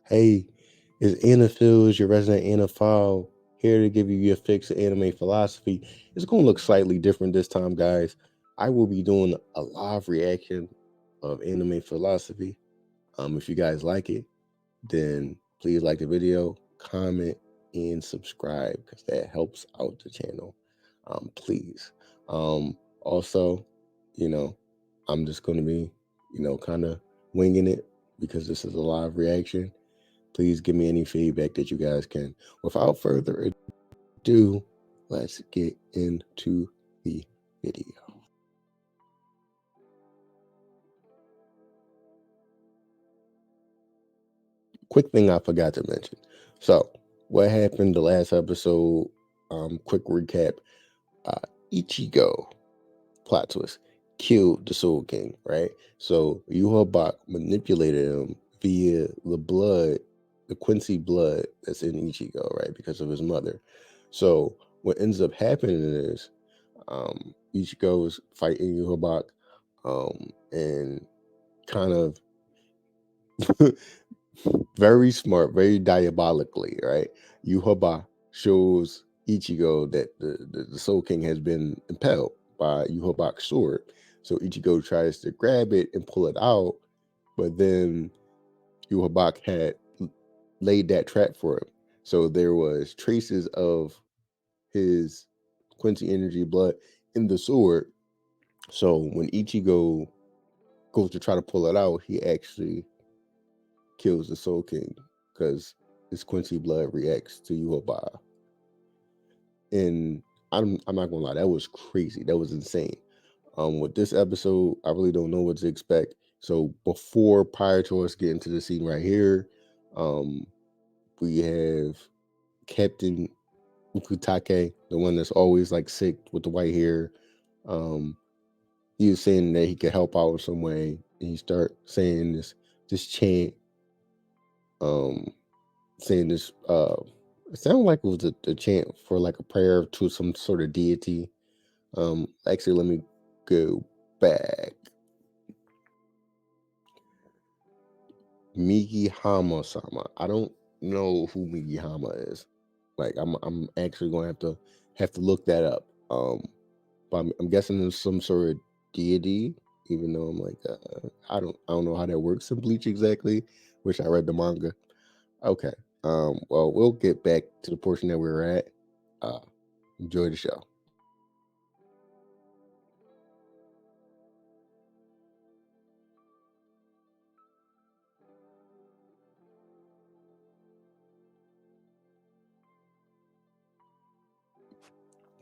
Hey, it's Anna Fields, your resident Annophile, here to give you your fix of anime philosophy. It's going to look slightly different this time, guys. I will be doing a live reaction of anime philosophy. If you guys like it, then please like the video, comment, and subscribe because that helps out the channel. Please. Also, you know, I'm just going to be, kind of winging it because this is a live reaction. Please give me any feedback that you guys can. Without further ado, let's get into the video. Quick thing I forgot to mention. So, what happened the last episode? Quick recap. Uh, Ichigo, plot twist, killed the Soul King, right? So, Yuhabak manipulated him via the blood, the Quincy blood that's in Ichigo, right? Because of his mother. So, what ends up happening is Ichigo is fighting Yuhabak and kind of very smart, very diabolically, right? Yuhaba shows Ichigo that the Soul King has been impaled by Yuhabak's sword. So Ichigo tries to grab it and pull it out, but then Yuhabak had laid that trap for him. So there was traces of his Quincy energy blood in the sword. So when Ichigo goes to try to pull it out, he actually kills the Soul King because his Quincy blood reacts to Yuhoba. And I'm not gonna lie, that was crazy. That was insane. With this episode, I really don't know what to expect. So prior to us getting to the scene right here, um, we have Captain Ukutake, the one that's always like sick with the white hair. Um, he was saying that he could help out in some way, and he start saying this chant, um, saying this. It sounded like it was a chant for like a prayer to some sort of deity. Actually, let me go back. Migihama-sama. I don't know who Migihama is. Like, I'm actually gonna have to look that up. But I'm guessing there's some sort of deity. Even though I'm like, I don't know how that works in Bleach exactly. Wish I read the manga. Okay. Well, we'll get back to the portion that we're at. Uh, enjoy the show.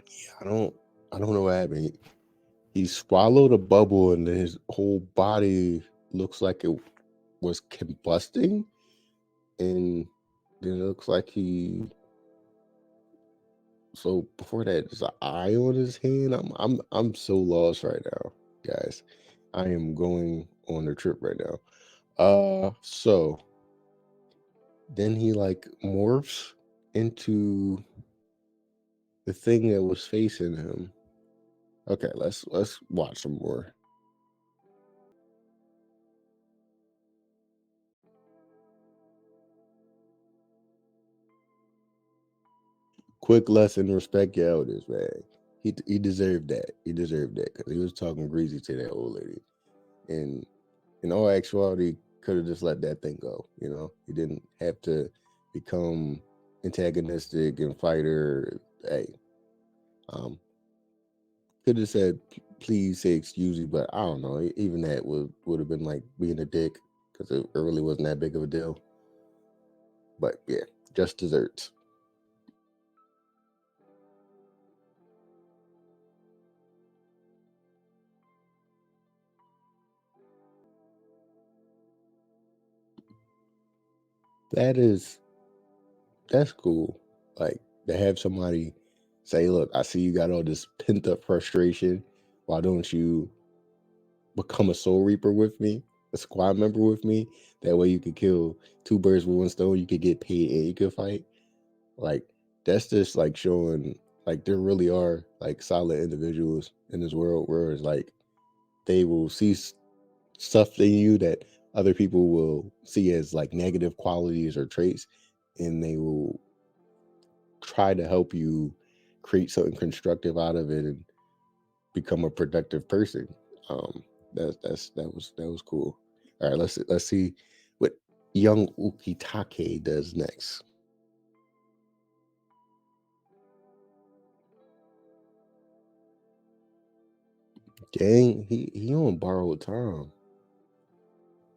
Yeah, I don't know what happened. He swallowed a bubble and his whole body looks like it was combusting, and then it looks like he. So before that, there's an eye on his hand. I'm so lost right now, guys. I am going on a trip right now. So then he like morphs into the thing that was facing him. Okay, let's watch some more. Quick lesson: respect your elders, man. He deserved that. He deserved that because he was talking greasy to that old lady, and in all actuality, could have just let that thing go. You know, he didn't have to become antagonistic and fighter. Hey, um, could have said, "Please say excuse me," but I don't know. Even that would have been like being a dick because it really wasn't that big of a deal. But yeah, just desserts. That is that's cool. Like to have somebody say, "Look, I see you got all this pent up frustration. Why don't you become a soul reaper with me, a squad member with me? That way you could kill two birds with one stone. You could get paid and you could fight." Like that's just like showing like there really are like solid individuals in this world where it's like they will see stuff in you that other people will see as like negative qualities or traits, and they will try to help you create something constructive out of it and become a productive person. Um, that was cool. All right, let's see what young Ukitake does next. Dang, he on borrowed time.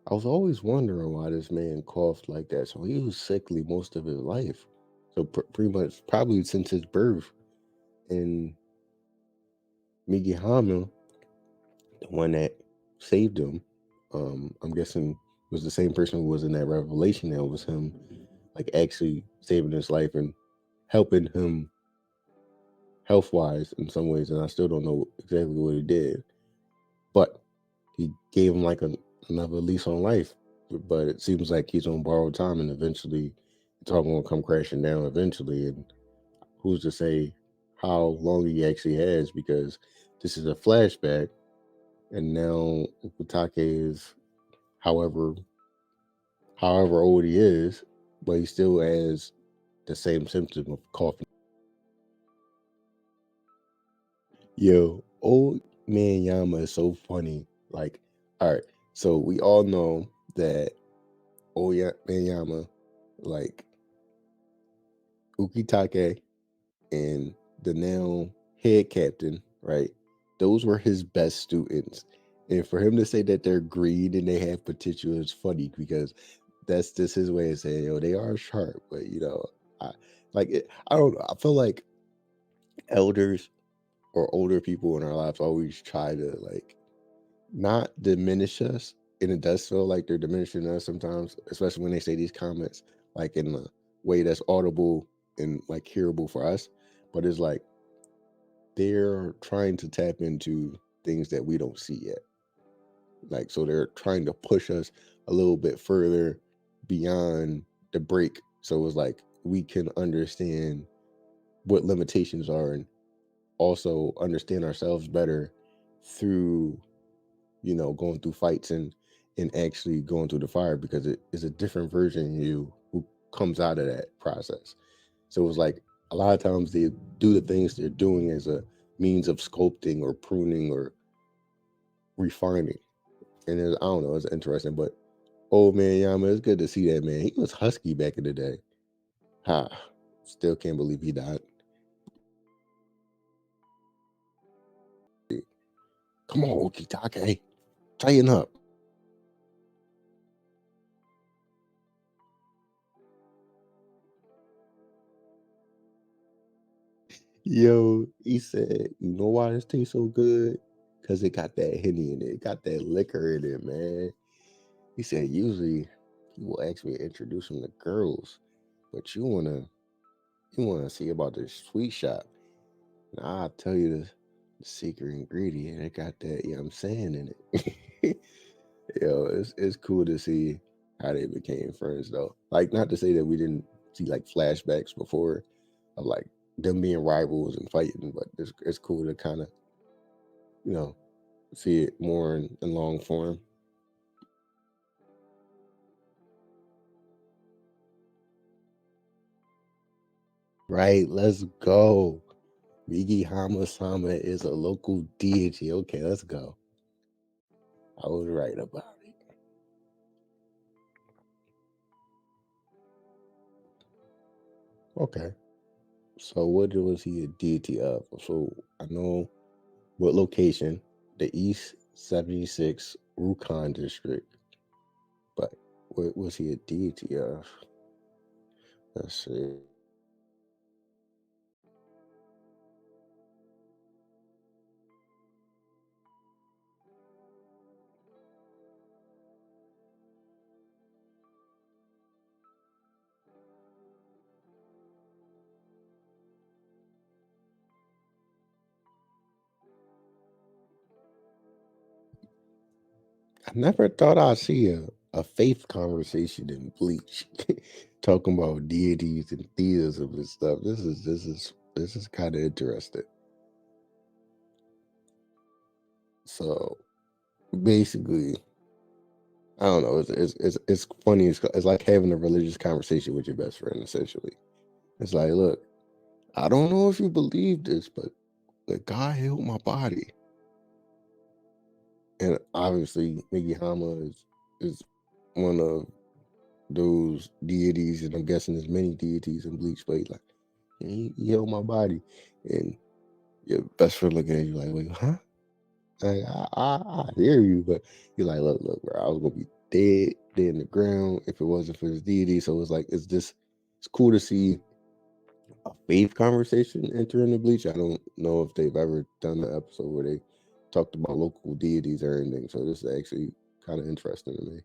I was always wondering why this man coughed like that. So he was sickly most of his life. So pretty much, probably since his birth. And Migihama, the one that saved him, I'm guessing was the same person who was in that revelation. That was him, like actually saving his life and helping him health wise in some ways. And I still don't know exactly what he did, but he gave him like another lease on life. But it seems like he's on borrowed time, and eventually it's all going to come crashing down eventually. And who's to say how long he actually has? Because this is a flashback, and now Ukitake is however however old he is, but he still has the same symptom of coughing. Yo, old man Yama is so funny. Like, all right, so we all know that man Yama, like Ukitake and the now head captain, right? Those were his best students. And for him to say that they're green and they have potential is funny because that's just his way of saying, yo, they are sharp, but I I don't know. I feel like elders or older people in our lives always try to like not diminish us. And it does feel like they're diminishing us sometimes, especially when they say these comments, like in a way that's audible and like hearable for us. But it's like they're trying to tap into things that we don't see yet. Like, so they're trying to push us a little bit further beyond the break. So it's like we can understand what limitations are and also understand ourselves better through, going through fights and actually going through the fire because it is a different version of you who comes out of that process. So it's like a lot of times they do the things they're doing as a means of sculpting or pruning or refining. And I don't know, it's interesting. But old man Yama, it's good to see that man. He was husky back in the day. Ha, still can't believe he died. Come on, Okitake, tighten up. Yo, he said, you know why this tastes so good? Because it got that Henny in it. It got that liquor in it, man. He said, usually he will ask me to introduce him to girls, but you wanna see about this sweet shop. Now I'll tell you the secret ingredient. It got that, I'm saying in it. Yo, it's cool to see how they became friends though. Like, not to say that we didn't see like flashbacks before of like them being rivals and fighting, but it's cool to kind of, you know, see it more in long form. Right, let's go. Migi Hama-sama is a local deity. Okay, let's go. I was right about it. Okay. So what was he a deity of? So I know what location, the East 76 Rukan district, but what was he a deity of? Let's see. I never thought I'd see a faith conversation in Bleach, talking about deities and theism and stuff. This is kind of interesting. So basically, I don't know. It's funny. It's like having a religious conversation with your best friend. Essentially, it's like, look, I don't know if you believe this, but God healed my body, and obviously, Migihama is one of those deities, and I'm guessing there's many deities in Bleach, but he's like, he healed my body, and your best friend looking at you like, wait, huh? Like, I hear you, but you're like, look, bro, I was gonna be dead in the ground if it wasn't for this deity. So it's like, it's cool to see a faith conversation enter into Bleach. I don't know if they've ever done an episode where they talked about local deities or anything. So this is actually kind of interesting to me.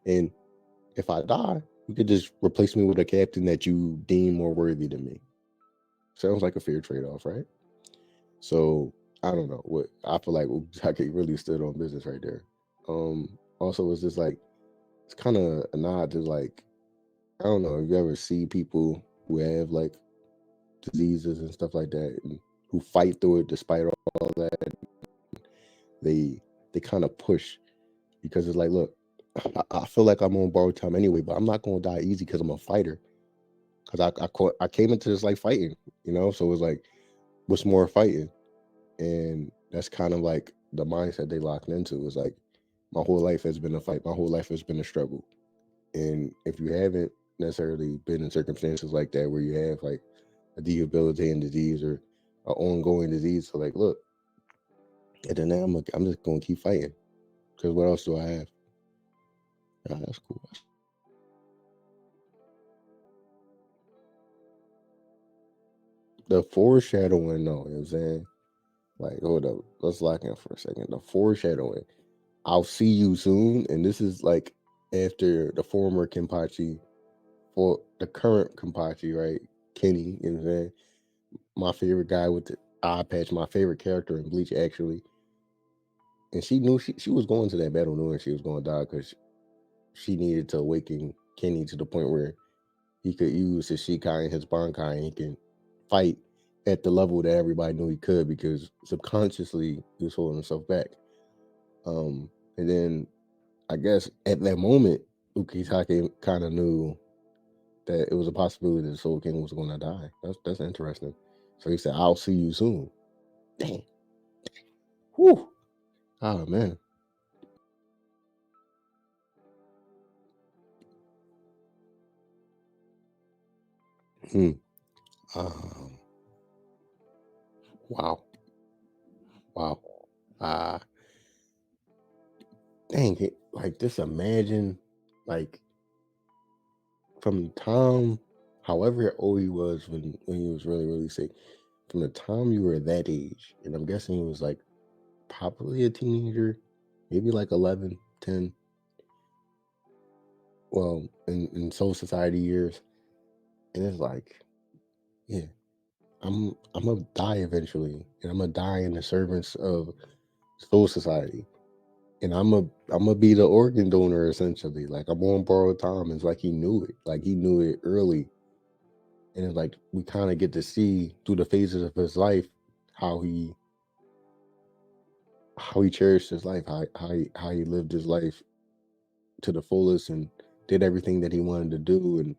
And if I die, you could just replace me with a captain that you deem more worthy than me. Sounds like a fair trade-off, right? So I don't know what I feel like. Ukitake really stood on business right there. Also, it's just like it's kind of a nod to like I don't know if you ever see people who have like diseases and stuff like that, and who fight through it despite all that. They kind of push because it's like, look, I feel like I'm on borrowed time anyway, but I'm not gonna die easy because I'm a fighter. Because I came into this like fighting, you know. So it's like, what's more fighting? And that's kind of like the mindset they locked into. Is like, my whole life has been a fight. My whole life has been a struggle. And if you haven't necessarily been in circumstances like that where you have like a debilitating disease or an ongoing disease, so like, look, and then I'm just gonna keep fighting because what else do I have? That's cool. The foreshadowing, though, you know what I'm saying? Like, hold up, let's lock in for a second. The foreshadowing. I'll see you soon, and this is like after the former Kenpachi, for the current Kenpachi, right? Kenny, you know what I'm saying? My favorite guy with the eye patch, my favorite character in Bleach, actually. And she knew she was going to that battle knowing she was going to die because she needed to awaken Kenny to the point where he could use his Shikai and his Bankai and he can fight at the level that everybody knew he could because subconsciously he was holding himself back. And then I guess at that moment, Ukitake kind of knew that it was a possibility that the Soul King was going to die. That's interesting. So he said, "I'll see you soon." Dang. Whew. Oh man. Hmm. Um. Wow. Wow. Uh dang it. Like just imagine, like from the time, however old he was when he was really sick, from the time you were that age, and I'm guessing he was like probably a teenager, maybe like 11, 10. Well, in Soul Society years, and it's like, yeah, I'm gonna die eventually, and I'm gonna die in the servants of Soul Society, and I'm gonna be the organ donor essentially. Like I'm on borrowed time. It's like he knew it, like he knew it early, and it's like we kind of get to see through the phases of his life how he cherished his life, how he lived his life to the fullest and did everything that he wanted to do and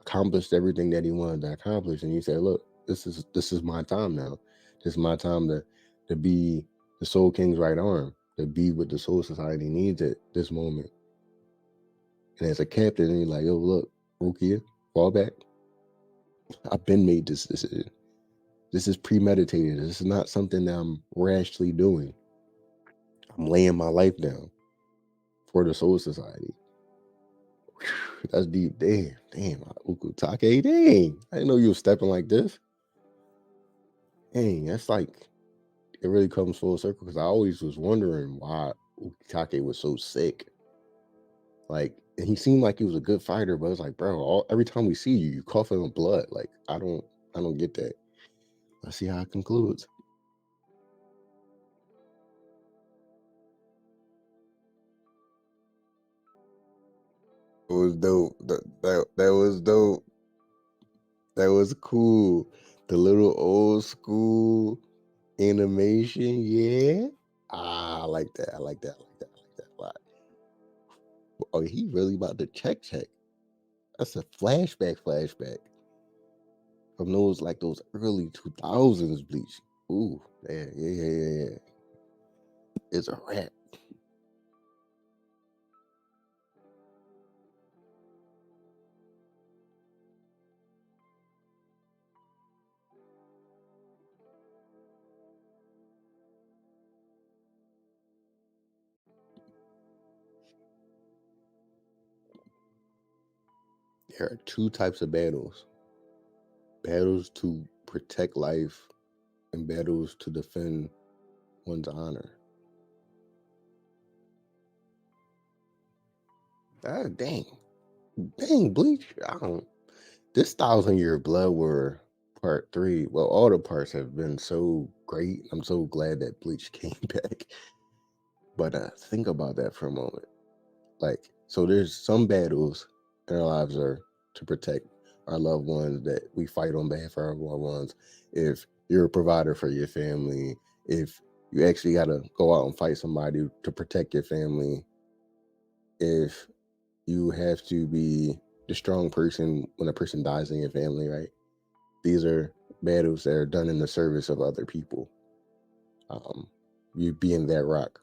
accomplished everything that he wanted to accomplish. And he said, "Look, this is my time now. This is my time to be the Soul King's right arm, to be what the Soul Society needs at this moment." And as a captain, he's like, "Yo, look, Rukia, fall back. I've been made this decision. This is premeditated. This is not something that I'm rashly doing. I'm laying my life down for the Soul Society." That's deep. Damn, Ukutake, dang. I didn't know you were stepping like this. Dang, that's like, it really comes full circle because I always was wondering why Ukitake was so sick. Like, and he seemed like he was a good fighter, but it's like, bro, every time we see you, you coughing up blood. Like, I don't get that. Let's see how it concludes. It was dope. That was dope. That was cool. The little old school animation, yeah. I like that. I like that. I like that. I like that a lot. Oh, he really about to check. That's a flashback from those early 2000s Bleach. Ooh, yeah. It's a wrap. There are two types of battles: battles to protect life and battles to defend one's honor. Ah, dang, Bleach. I don't. This 1,000 Year Blood War Part 3. Well, all the parts have been so great. I'm so glad that Bleach came back. But think about that for a moment. Like, so there's some battles in our lives are to protect our loved ones that we fight on behalf of our loved ones. If you're a provider for your family, if you actually got to go out and fight somebody to protect your family, if you have to be the strong person when a person dies in your family, right? These are battles that are done in the service of other people. Um, you being that rock.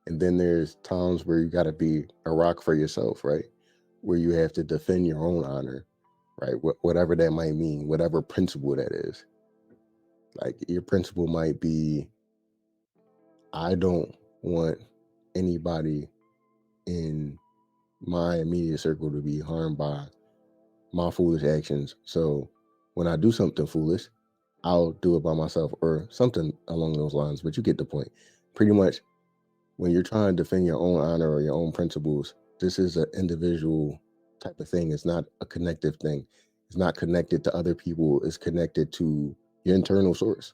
And then there's times where you got to be a rock for yourself, right? Where you have to defend your own honor, right? Whatever that might mean, whatever principle that is. Like your principle might be, I don't want anybody in my immediate circle to be harmed by my foolish actions. So when I do something foolish, I'll do it by myself or something along those lines. But you get the point. Pretty much when you're trying to defend your own honor or your own principles, this is an individual type of thing. It's not a connective thing. It's not connected to other people. It's connected to your internal source,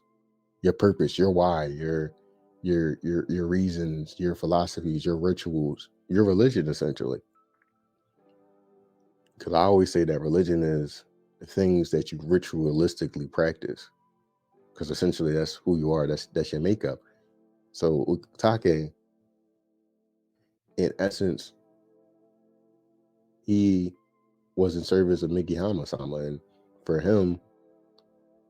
your purpose, your why, your reasons, your philosophies, your rituals, your religion, essentially. Because I always say that religion is the things that you ritualistically practice. Because essentially that's who you are. That's your makeup. So Take, in essence, he was in service of Mikihama-sama, and for him,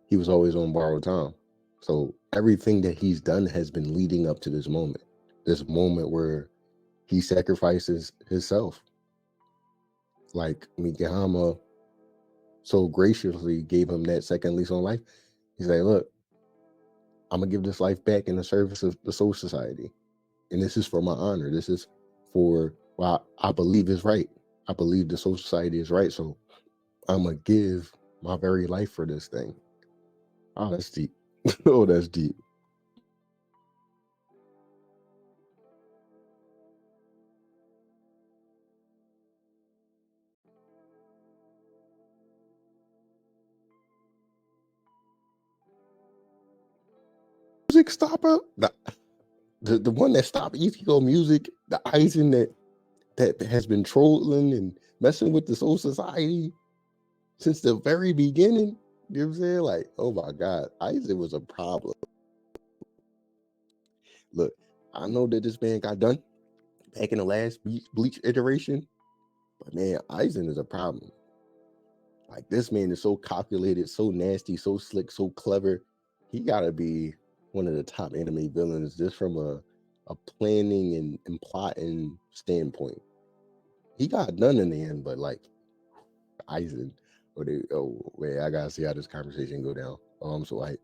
he was always on borrowed time. So everything that he's done has been leading up to this moment where he sacrifices himself. Like Mikihama so graciously gave him that second lease on life. He's like, look, I'm gonna give this life back in the service of the Soul Society. And this is for my honor. This is for what I believe is right. I believe the Soul Society is right. So I'm gonna give my very life for this thing. Oh, that's deep. Oh, that's deep. Music stopper, the one that stopped Ichigo music, the Aizen that has been trolling and messing with the Soul Society since the very beginning. You know what I'm saying? Like, oh my God, Aizen was a problem. Look, I know that this man got done back in the last Bleach iteration, but man, Aizen is a problem. Like this man is so calculated, so nasty, so slick, so clever. He gotta be one of the top anime villains just from a planning and plotting standpoint. He got done in the end, but like Aizen, oh man, I gotta see how this conversation go down. Oh, I'm so hyped.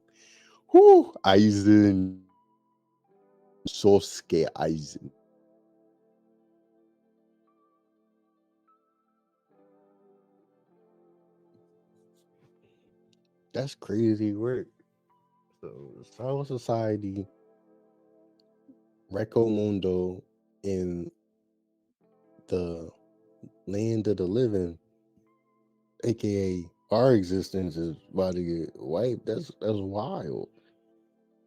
Whoo, Aizen, Sosuke Aizen. That's crazy work. So Soul Society, Reco Mundo, in the land of the living, aka our existence, is about to get wiped. That's wild.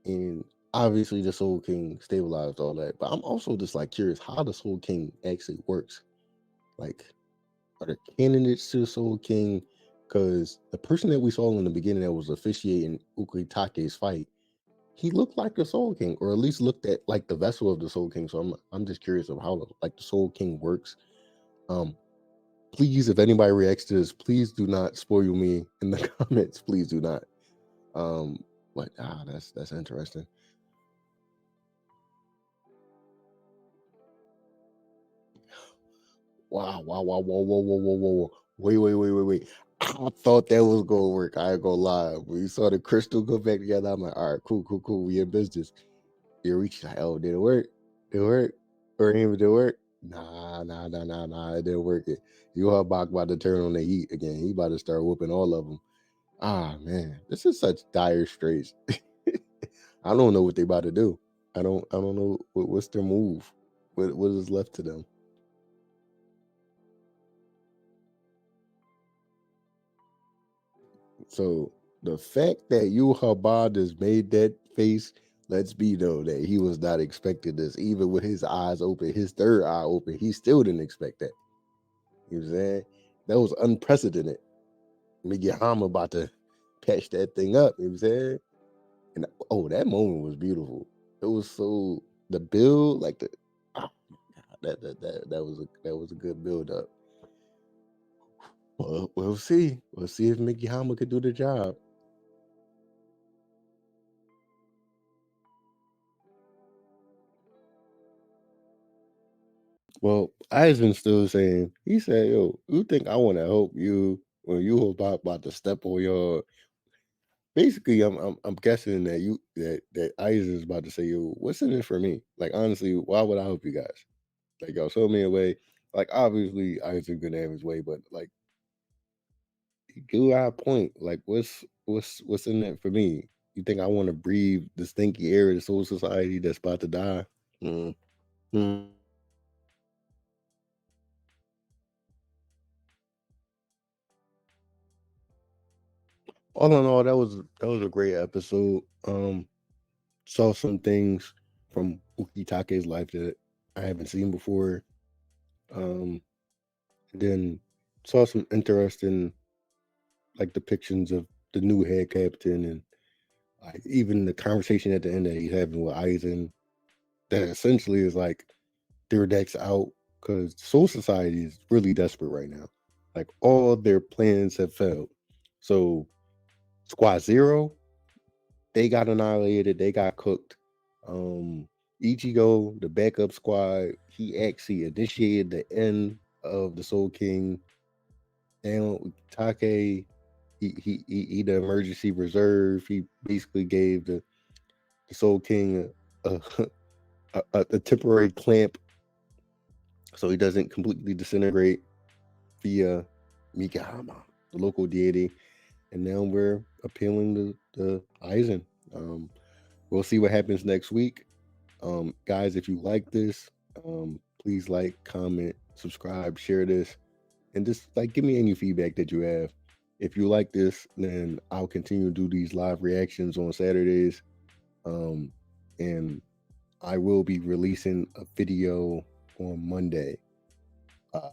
And obviously the Soul King stabilized all that. But I'm also just like curious how the Soul King actually works. Like, are there candidates to the Soul King? Because the person that we saw in the beginning that was officiating Ukitake's fight, he looked like the Soul King, or at least looked at like the vessel of the Soul King. So I'm just curious of how like the Soul King works. Um, please, if anybody reacts to this, please do not spoil me in the comments. Please do not. Um, but that's interesting. Wow, wow, wow, whoa, whoa, whoa, whoa, whoa, whoa. Wait. I thought that was gonna work. I ain't gonna lie. When you saw the crystal go back together, I'm like, all right, cool. We in business. You reach like, oh, did it work? Did it work? Or him did it work? Nah. It didn't work. You Bach about to turn on the heat again. He about to start whooping all of them. Ah man, this is such dire straits. I don't know what they about to do. I don't know what's their move. What is left to them. So the fact that Habad has made that face lets me know that he was not expecting this, even with his eyes open, his third eye open. He still didn't expect that. You know what I'm saying? That was unprecedented. Migihama about to patch that thing up. You know what I'm saying? And oh, that moment was beautiful. It was so the build, like the oh, that was a good build up. Well, we'll see. We'll see if Migihama could do the job. Well, Aizen still saying, he said, yo, you think I want to help you when you about to step on your basically I'm guessing that that Aizen is about to say, yo, what's in it for me? Like honestly, why would I help you guys? Like y'all show me a way. Like obviously Aizen gonna have his way, but like do our point. Like what's in it for me? You think I want to breathe the stinky air of the soul society that's about to die? Mm. Mm. All in all, that was a great episode. Saw some things from Ukitake's life that I haven't seen before. Um, then saw some interesting like depictions of the new head captain and like even the conversation at the end that he's having with Aizen that essentially is like their decks out because Soul Society is really desperate right now. Like all their plans have failed. So Squad Zero, they got annihilated. They got cooked. Um, Ichigo, the backup squad, he actually initiated the end of the Soul King. And Take, he the emergency reserve. He basically gave the Soul King a, a temporary clamp so he doesn't completely disintegrate via Mikahama, the local deity. And now we're appealing to the Aizen. Um, we'll see what happens next week. Guys, if you like this, please like, comment, subscribe, share this, and just like give me any feedback that you have. If you like this, then I'll continue to do these live reactions on Saturdays. And I will be releasing a video on Monday.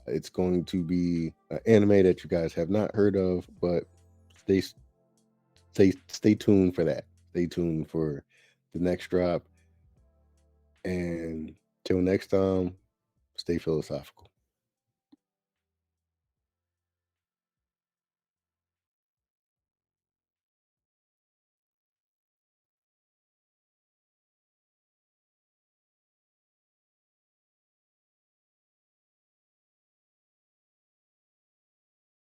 It's going to be an anime that you guys have not heard of, but stay stay tuned for that. Stay tuned for the next drop. And till next time, stay philosophical.